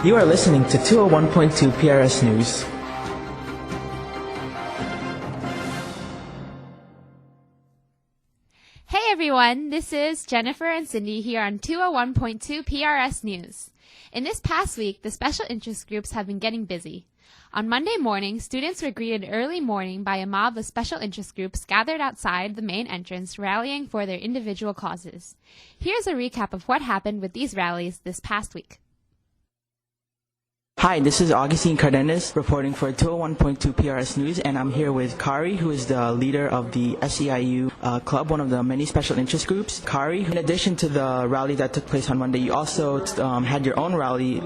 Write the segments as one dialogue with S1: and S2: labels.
S1: You are listening to 201.2 PRS News.
S2: Hey everyone, this is Jennifer and Cindy here on 201.2 PRS News. In this past week, the special interest groups have been getting busy. On Monday morning, students were greeted early morning by a mob of special interest groups gathered outside the main entrance rallying for their individual causes. Here's a recap of what happened with these rallies this past week.
S1: Hi, this is Augustine Cardenas reporting for 201.2 PRS News, and I'm here with Kari, who is the leader of the SEIU club, one of the many special interest groups. Kari, in addition to the rally that took place on Monday, you also had your own rally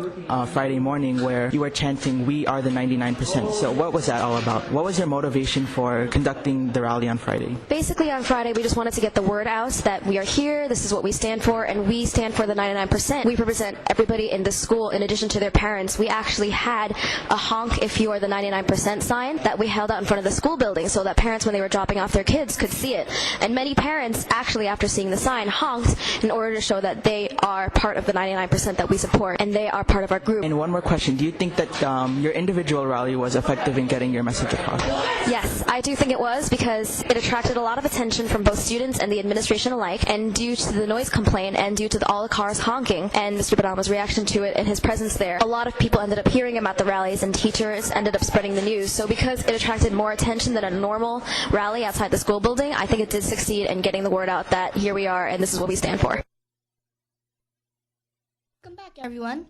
S1: Friday morning where you were chanting, "We are the 99%." So what was that all about? What was your motivation for conducting the rally on Friday?
S3: Basically, on Friday, we just wanted to get the word out that we are here, this is what we stand for, and we stand for the 99%. We represent everybody in the school in addition to their parents. We actually had a honk if you are the 99% sign that we held out in front of the school building so that parents, when they were dropping off their kids, could see it. And many parents actually, after seeing the sign, honked in order to show that they are part of the 99% that we support and they are part of our group.
S1: And one more question. Do you think that your individual rally was effective in getting your message across?
S3: Yes, I do think it was, because it attracted a lot of attention from both students and the administration alike, and due to the noise complaint and due to all the cars honking and Mr. Badama's reaction to it and his presence there, a lot of people ended up hearing about the rallies and teachers ended up spreading the news. So because it attracted more attention than a normal rally outside the school building, I think it did succeed in getting the word out that here we are and this is what we stand for.
S4: Welcome back, everyone.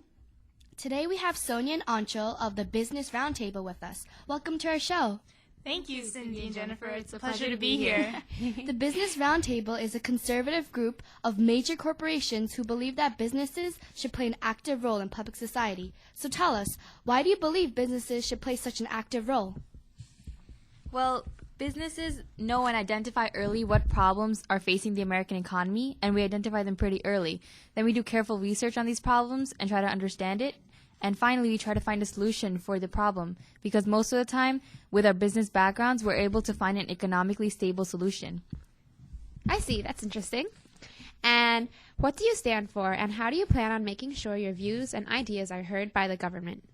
S4: Today we have Sonya and Aanchal of the Business Roundtable with us. Welcome to our show.
S5: Thank you, Cindy and Jennifer. It's a pleasure to be here.
S4: The Business Roundtable is a conservative group of major corporations who believe that businesses should play an active role in public society. So tell us, why do you believe businesses should play such an active role?
S2: Well, businesses know and identify early what problems are facing the American economy, and we identify them pretty early. Then we do careful research on these problems and try to understand it. And finally, we try to find a solution for the problem, because most of the time, with our business backgrounds, we're able to find an economically stable solution. I see. That's interesting. And what do you stand for, and how do you plan on making sure your views and ideas are heard by the government?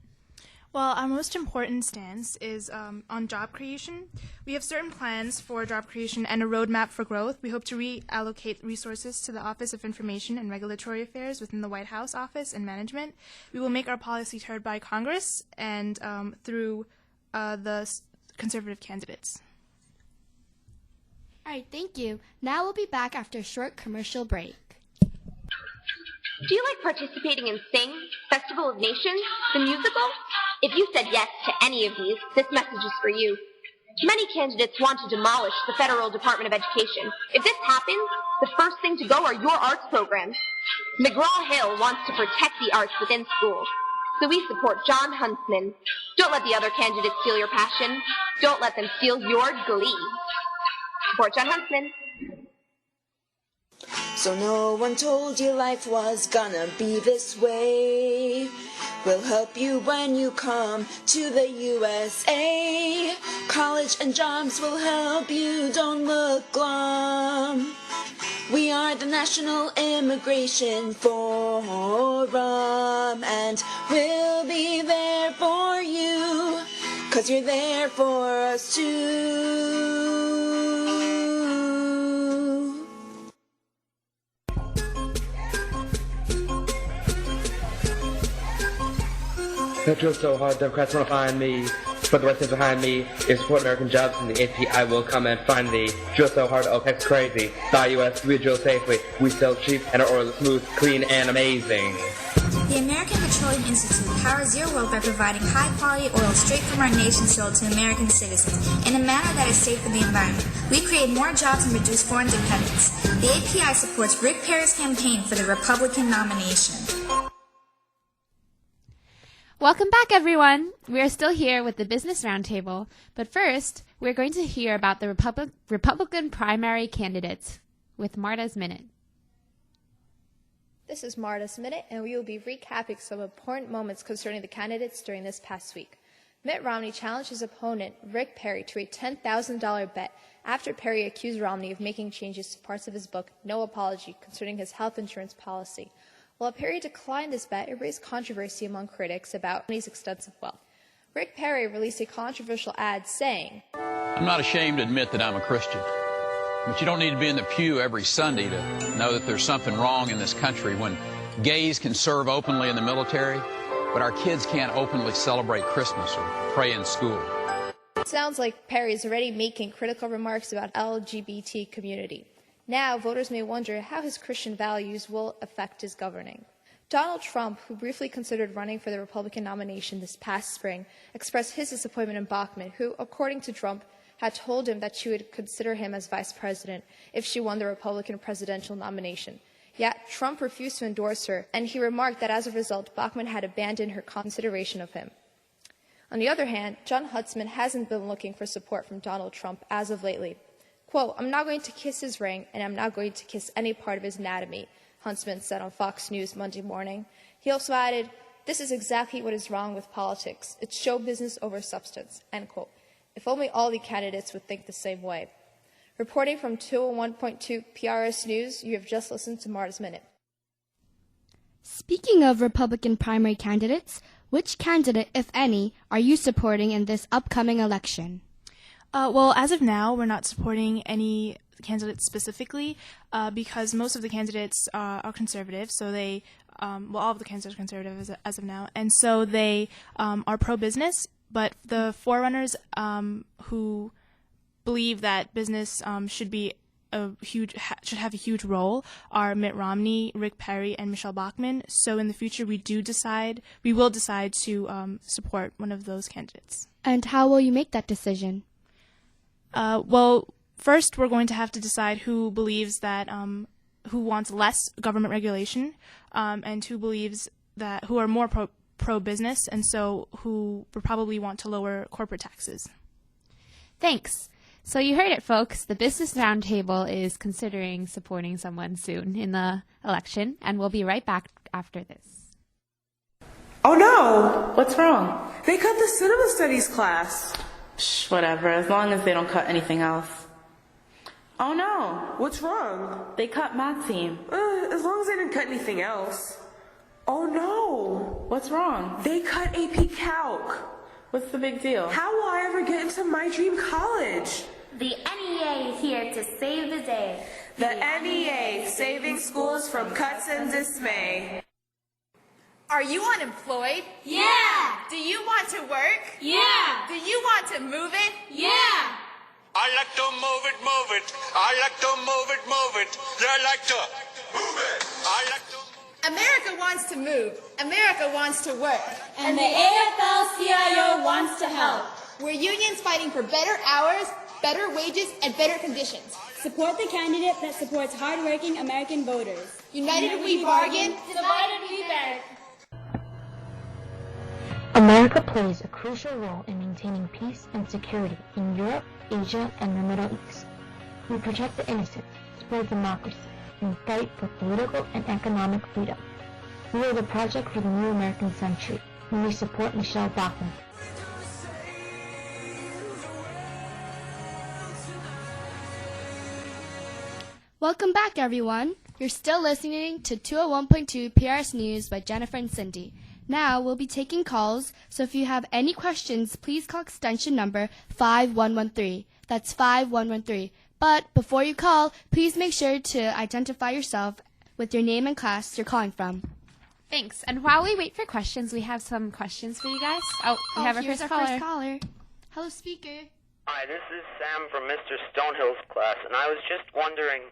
S5: Well, our most important stance is on job creation. We have certain plans for job creation and a roadmap for growth. We hope to reallocate resources to the Office of Information and Regulatory Affairs within the White House Office and Management. We will make our policies heard by Congress and through the conservative candidates.
S4: All right, thank you. Now we'll be back after a short commercial break.
S6: Do you like participating in Sing, Festival of Nations, the musical? If you said yes to any of these, this message is for you. Many candidates want to demolish the Federal Department of Education. If this happens, the first thing to go are your arts programs. McGraw-Hill wants to protect the arts within schools. So we support John Huntsman. Don't let the other candidates steal your passion. Don't let them steal your glee. Support John Huntsman.
S7: So no one told you life was gonna be this way. We'll help you when you come to the USA. College and jobs will help you, don't look glum. We are the National Immigration Forum, and we'll be there for you, 'cause you're there for us too.
S8: That drill so hard, Democrats want to find me. But the rest is behind me. If support American jobs in the AP, I will come and find thee. Drill so hard, OPEC's crazy. The US, we drill safely. We sell cheap, and our oil is smooth, clean, and amazing.
S9: The American Petroleum Institute powers your world by providing high-quality oil straight from our nation's soil to American citizens in a manner that is safe for the environment. We create more jobs and reduce foreign dependence. The API supports Rick Perry's campaign for the Republican nomination.
S2: Welcome back, everyone. We are still here with the Business Roundtable, but first, we're going to hear about the Republican primary candidates with Marta's Minute.
S10: This is Marta's Minute, and we will be recapping some important moments concerning the candidates during this past week. Mitt Romney challenged his opponent, Rick Perry, to a $10,000 bet after Perry accused Romney of making changes to parts of his book, No Apology, concerning his health insurance policy. While Perry declined this bet, it raised controversy among critics about his extensive wealth. Rick Perry released a controversial ad saying,
S11: "I'm not ashamed to admit that I'm a Christian, but you don't need to be in the pew every Sunday to know that there's something wrong in this country when gays can serve openly in the military, but our kids can't openly celebrate Christmas or pray in school."
S10: It sounds like Perry is already making critical remarks about LGBT community. Now, voters may wonder how his Christian values will affect his governing. Donald Trump, who briefly considered running for the Republican nomination this past spring, expressed his disappointment in Bachmann, who, according to Trump, had told him that she would consider him as vice president if she won the Republican presidential nomination. Yet, Trump refused to endorse her, and he remarked that as a result, Bachmann had abandoned her consideration of him. On the other hand, John Huntsman hasn't been looking for support from Donald Trump as of lately. Quote, "I'm not going to kiss his ring, and I'm not going to kiss any part of his anatomy," Huntsman said on Fox News Monday morning. He also added, "This is exactly what is wrong with politics. It's show business over substance," end quote. If only all the candidates would think the same way. Reporting from 201.2 PRS News, you have just listened to Marta's Minute.
S4: Speaking of Republican primary candidates, which candidate, if any, are you supporting in this upcoming election?
S5: Well, as of now, we're not supporting any candidates specifically because most of the candidates are conservative, so they, all of the candidates are conservative as of now, and so they are pro-business, but the forerunners who believe that business should have a huge role are Mitt Romney, Rick Perry, and Michelle Bachmann. So in the future, we will decide to support one of those candidates.
S4: And how will you make that decision?
S5: Well, first we're going to have to decide who believes that who wants less government regulation, and who are more pro-business, and so who would probably want to lower corporate taxes.
S2: Thanks. So you heard it, folks. The Business Roundtable is considering supporting someone soon in the election, and we'll be right back after this.
S12: Oh no!
S13: What's wrong?
S12: They cut the cinema studies class.
S13: Shh, whatever, as long as they don't cut anything else. Oh no!
S12: What's wrong?
S13: They cut math team.
S12: As long as they didn't cut anything else. Oh no!
S13: What's wrong?
S12: They cut AP Calc.
S13: What's the big deal?
S12: How will I ever get into my dream college?
S14: The NEA is here to save the day.
S12: The NEA, saving schools from cuts and dismay.
S15: Are you unemployed?
S14: Yeah!
S15: Do you want to work?
S14: Yeah!
S15: Do you want to move it?
S14: Yeah!
S16: I like to move it, move it. I like to move it, move it. I like to move it. I like to
S15: America wants to move. America wants to work.
S14: And the AFL-CIO wants to help.
S15: We're unions fighting for better hours, better wages, and better conditions.
S17: Support the candidate that supports hardworking American voters.
S15: United we bargain.
S14: Divided we beg.
S18: America plays a crucial role in maintaining peace and security in Europe, Asia, and the Middle East. We protect the innocent, spread democracy, and fight for political and economic freedom. We are the project for the new American century, and we support Michelle Bachmann.
S4: Welcome back, everyone. You're still listening to 201.2 PRS News by Jennifer and Cindy. Now we'll be taking calls, so if you have any questions, please call extension number 5113. That's 5113. But before you call, please make sure to identify yourself with your name and class you're calling from.
S2: Thanks. And while we wait for questions, we have some questions for you guys. We have our
S4: here's
S2: first
S4: our
S2: caller.
S4: first caller. Hello, speaker.
S19: Hi, this is Sam from Mr. Stonehill's class, and I was just wondering,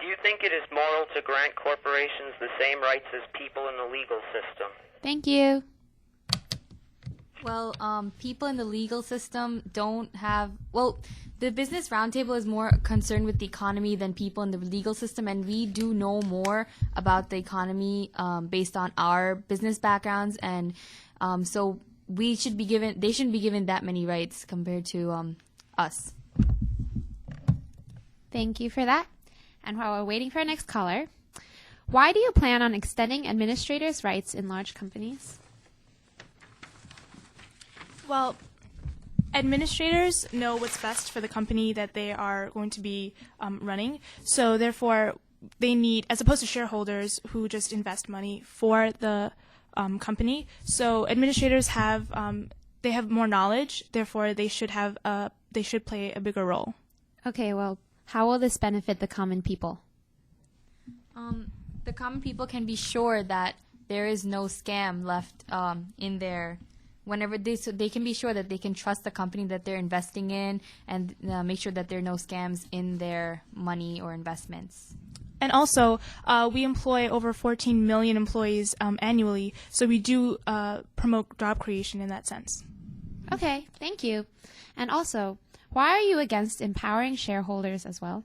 S19: do you think it is moral to grant corporations the same rights as people in the legal system?
S2: Thank you. Well, people in the legal system don't have... Well, the Business Roundtable is more concerned with the economy than people in the legal system, and we do know more about the economy based on our business backgrounds, and so they shouldn't be given that many rights compared to us.
S20: Thank you for that. And while we're waiting for our next caller, why do you plan on extending administrators' rights in large companies?
S5: Well, administrators know what's best for the company that they are going to be running. So therefore, they need, as opposed to shareholders who just invest money for the company. So administrators have they have more knowledge, therefore they should play a bigger role.
S20: Okay, well, how will this benefit the common people?
S2: The common people can be sure that there is no scam left in their. Whenever they can be sure that they can trust the company that they're investing in, and make sure that there are no scams in their money or investments.
S5: And also, we employ over 14 million employees annually, so we do promote job creation in that sense.
S20: Okay, thank you. And also, why are you against empowering shareholders as well?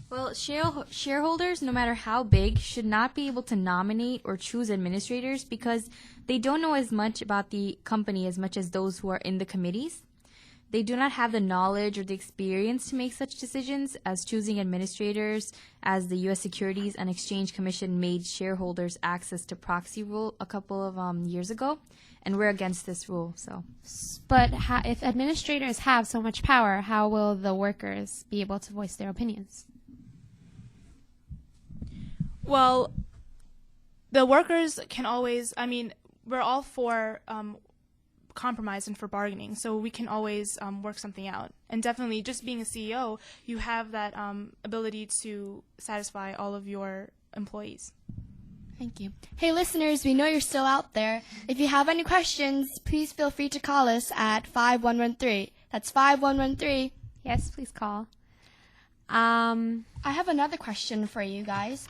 S2: Well, shareholders, no matter how big, should not be able to nominate or choose administrators because they don't know as much about the company as much as those who are in the committees. They do not have the knowledge or the experience to make such decisions as choosing administrators, as the U.S. Securities and Exchange Commission made shareholders access to proxy rule a couple of years ago, and we're against this rule. So,
S20: but if administrators have so much power, how will the workers be able to voice their opinions?
S5: Well, the workers can always, we're all for compromise and for bargaining, so we can always work something out. And definitely, just being a CEO, you have that ability to satisfy all of your employees.
S4: Thank you. Hey, listeners, we know you're still out there. If you have any questions, please feel free to call us at 5113. That's 5113.
S20: Yes, please call.
S4: I have another question for you guys.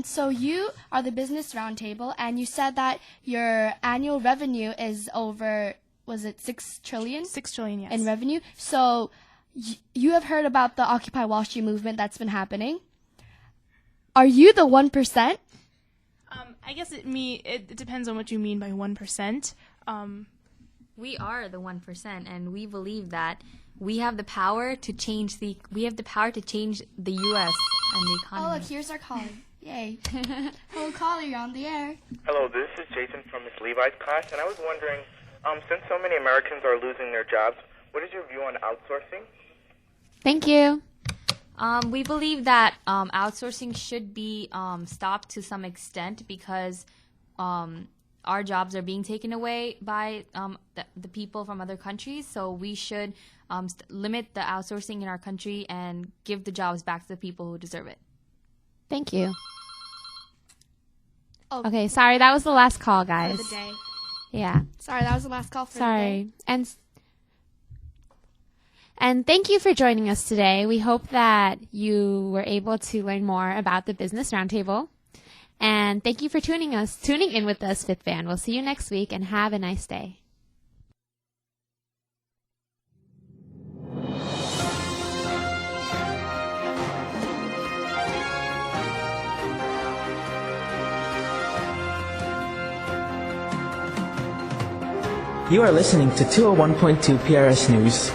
S4: So you are the Business Roundtable, and you said that your annual revenue is over, was it 6 trillion?
S5: 6 trillion, yes.
S4: In revenue. So you have heard about the Occupy Wall Street movement that's been happening. Are you the 1%?
S5: I guess it depends on what you mean by 1%.
S2: We are the 1%, and we believe that we have the power to change the U.S. and the economy.
S4: Oh, look, here's our caller. Yay. Hello, caller, you're on the air.
S21: Hello, this is Jason from Ms. Levi's class, and I was wondering, since so many Americans are losing their jobs, what is your view on outsourcing?
S20: Thank you.
S2: We believe that outsourcing should be stopped to some extent because our jobs are being taken away by the people from other countries. So we should limit the outsourcing in our country and give the jobs back to the people who deserve it.
S20: Thank you.
S4: Oh.
S20: Okay, sorry, that was the last call, guys.
S4: For the day.
S20: Yeah.
S4: Sorry, that was the last call for the day.
S20: And thank you for joining us today. We hope that you were able to learn more about the Business Roundtable. And thank you for tuning in with us, Fifth Band. We'll see you next week, and have a nice day.
S1: You are listening to 201.2 PRS News.